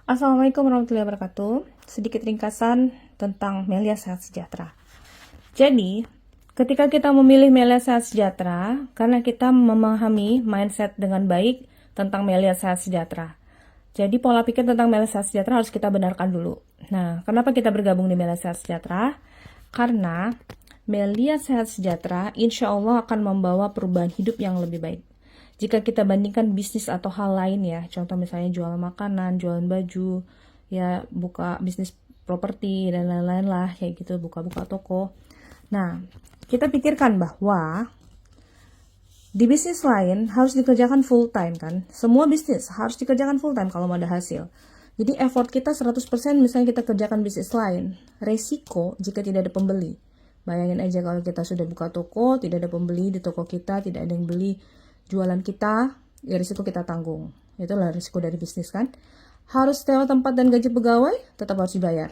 Assalamualaikum warahmatullahi wabarakatuh. Sedikit ringkasan tentang Melia Sehat Sejahtera. Jadi, ketika kita memilih Melia Sehat Sejahtera, karena kita memahami mindset dengan baik tentang Melia Sehat Sejahtera. Jadi, pola pikir tentang Melia Sehat Sejahtera harus kita benarkan dulu. Nah, kenapa kita bergabung di Melia Sehat Sejahtera? Karena Melia Sehat Sejahtera insya Allah akan membawa perubahan hidup yang lebih baik. Jika kita bandingkan bisnis atau hal lain ya, contoh misalnya jualan makanan, jualan baju, ya buka bisnis properti dan lain-lain lah, kayak gitu, buka-buka toko. Nah, kita pikirkan bahwa di bisnis lain harus dikerjakan full time kan. Semua bisnis harus dikerjakan full time kalau mau ada hasil. Jadi effort kita 100% misalnya kita kerjakan bisnis lain. Resiko jika tidak ada pembeli. Bayangin aja kalau kita sudah buka toko, tidak ada pembeli di toko kita, tidak ada yang beli jualan kita, ya risiko kita tanggung. Itulah risiko dari bisnis kan. Harus sewa tempat dan gaji pegawai, tetap harus dibayar.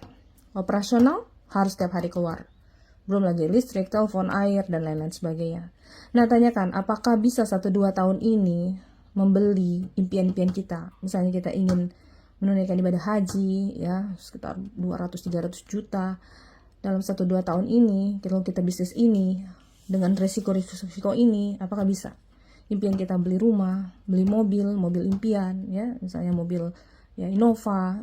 Operasional, harus setiap hari keluar. Belum lagi listrik, telepon, air, dan lain-lain sebagainya. Nah, tanyakan, apakah bisa 1-2 tahun ini membeli impian-impian kita? Misalnya kita ingin menunaikan ibadah haji, ya sekitar 200-300 juta. Dalam 1-2 tahun ini, kalau kita bisnis ini, dengan resiko-resiko ini, apakah bisa? Impian kita beli rumah, beli mobil impian, ya misalnya mobil ya Innova,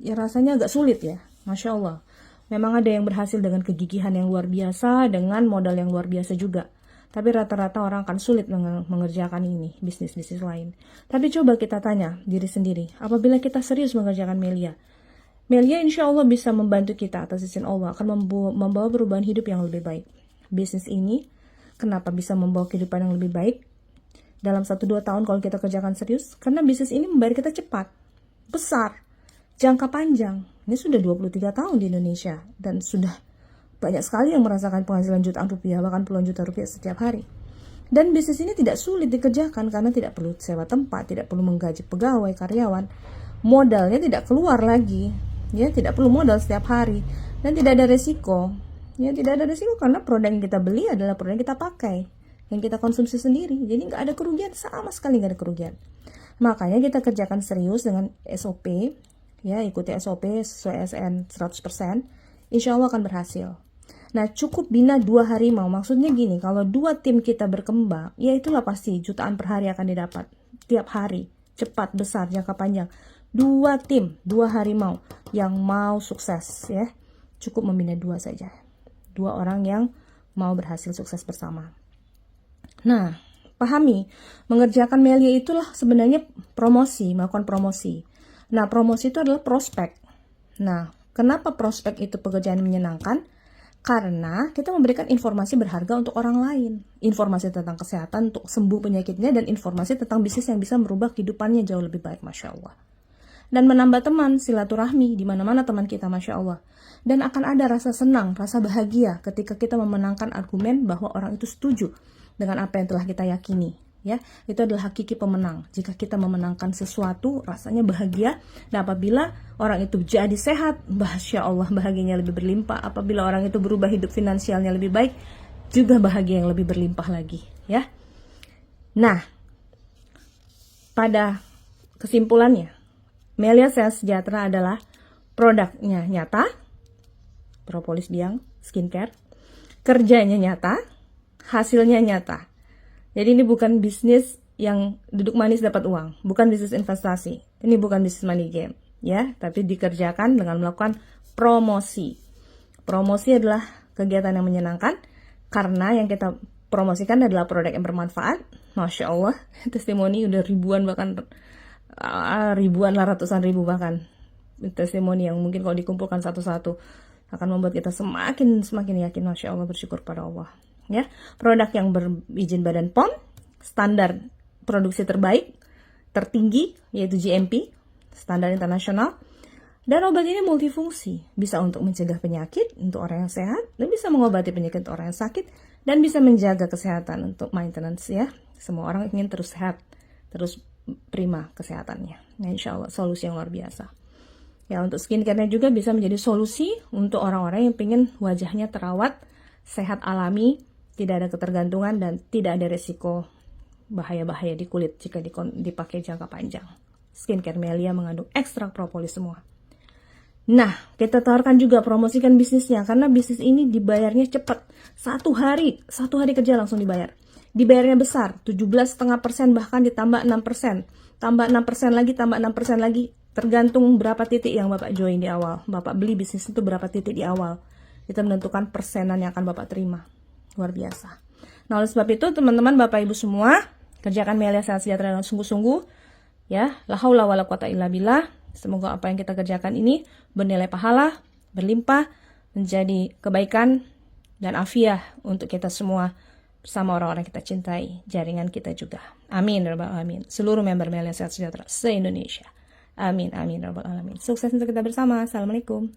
ya rasanya agak sulit ya, Masya Allah. Memang ada yang berhasil dengan kegigihan yang luar biasa, dengan modal yang luar biasa juga. Tapi rata-rata orang akan sulit mengerjakan ini, bisnis-bisnis lain. Tapi coba kita tanya diri sendiri, apabila kita serius mengerjakan Melia insya Allah bisa membantu kita atas izin Allah, akan membawa perubahan hidup yang lebih baik. Bisnis ini, kenapa bisa membawa kehidupan yang lebih baik? Dalam 1-2 tahun kalau kita kerjakan serius, karena bisnis ini membayar kita cepat, besar, jangka panjang. Ini sudah 23 tahun di Indonesia, dan sudah banyak sekali yang merasakan penghasilan jutaan rupiah, bahkan puluhan juta rupiah setiap hari. Dan bisnis ini tidak sulit dikerjakan, karena tidak perlu sewa tempat, tidak perlu menggaji pegawai, karyawan. Modalnya tidak keluar lagi, ya tidak perlu modal setiap hari, dan tidak ada resiko. Ya tidak ada resiko karena produk yang kita beli adalah produk yang kita pakai, yang kita konsumsi sendiri. Jadi nggak ada kerugian, sama sekali nggak ada kerugian. Makanya kita kerjakan serius dengan SOP, ya ikuti SOP sesuai SN 100%, insya Allah akan berhasil. Nah cukup bina 2 harimau, maksudnya gini, kalau 2 tim kita berkembang, ya itulah pasti jutaan per hari akan didapat, tiap hari, cepat, besar, jangka panjang. 2 tim, 2 harimau yang mau sukses ya, cukup membina 2 saja, 2 orang yang mau berhasil sukses bersama. Nah, pahami, mengerjakan Melia itulah sebenarnya promosi, melakukan promosi. Nah, promosi itu adalah prospek. Nah, kenapa prospek itu pekerjaan menyenangkan? Karena kita memberikan informasi berharga untuk orang lain. Informasi tentang kesehatan untuk sembuh penyakitnya, dan informasi tentang bisnis yang bisa merubah kehidupannya jauh lebih baik, Masya Allah. Dan menambah teman, silaturahmi, di mana-mana teman kita, Masya Allah. Dan akan ada rasa senang, rasa bahagia ketika kita memenangkan argumen bahwa orang itu setuju dengan apa yang telah kita yakini, ya itu adalah hakiki pemenang. Jika kita memenangkan sesuatu, rasanya bahagia. Dan apabila orang itu jadi sehat, Masya Allah bahagianya lebih berlimpah. Apabila orang itu berubah hidup finansialnya lebih baik, juga bahagia yang lebih berlimpah lagi, ya. Nah, pada kesimpulannya, Melia Sehat Sejahtera adalah produknya nyata, propolis biang skincare, kerjanya nyata, hasilnya nyata. Jadi ini bukan bisnis yang duduk manis dapat uang, bukan bisnis investasi. Ini bukan bisnis money game, ya, tapi dikerjakan dengan melakukan promosi. Promosi adalah kegiatan yang menyenangkan karena yang kita promosikan adalah produk yang bermanfaat. Masya Allah, testimoni udah ribuan, bahkan ribuan lah, ratusan ribu bahkan testimoni yang mungkin kalau dikumpulkan satu-satu akan membuat kita semakin yakin, Masya Allah, bersyukur pada Allah. Ya, produk yang berizin Badan POM, standar produksi terbaik, tertinggi, yaitu GMP, standar internasional. Dan obat ini multifungsi, bisa untuk mencegah penyakit untuk orang yang sehat, dan bisa mengobati penyakit untuk orang yang sakit, dan bisa menjaga kesehatan untuk maintenance, ya. Semua orang ingin terus sehat, terus prima kesehatannya. Nah, insya Allah solusi yang luar biasa. Ya, untuk skincare-nya juga bisa menjadi solusi untuk orang-orang yang ingin wajahnya terawat, sehat alami, tidak ada ketergantungan, dan tidak ada resiko bahaya-bahaya di kulit jika dipakai jangka panjang. skincare Melia mengandung ekstrak propolis semua. Nah, kita tawarkan juga promosikan bisnisnya karena bisnis ini dibayarnya cepat. Satu hari kerja langsung dibayar. Dibayarnya besar, 17,5% bahkan ditambah 6%. Tambah 6% lagi, tambah 6% lagi. Tergantung berapa titik yang Bapak join di awal. Bapak beli bisnis itu berapa titik di awal. Kita menentukan persenan yang akan Bapak terima. Luar biasa. Nah, oleh sebab itu teman-teman Bapak Ibu semua, kerjakan Melia Sehat Sejahtera dengan sungguh-sungguh. Ya, la haula wala quwata illa billah. Semoga apa yang kita kerjakan ini bernilai pahala, berlimpah, menjadi kebaikan dan afiah untuk kita semua bersama orang-orang yang kita cintai, jaringan kita juga. Amin ya rabbal alamin. Seluruh member Melia Sehat Sejahtera se-Indonesia. Amin amin ya rabbal alamin. Sukses untuk kita bersama. Assalamualaikum.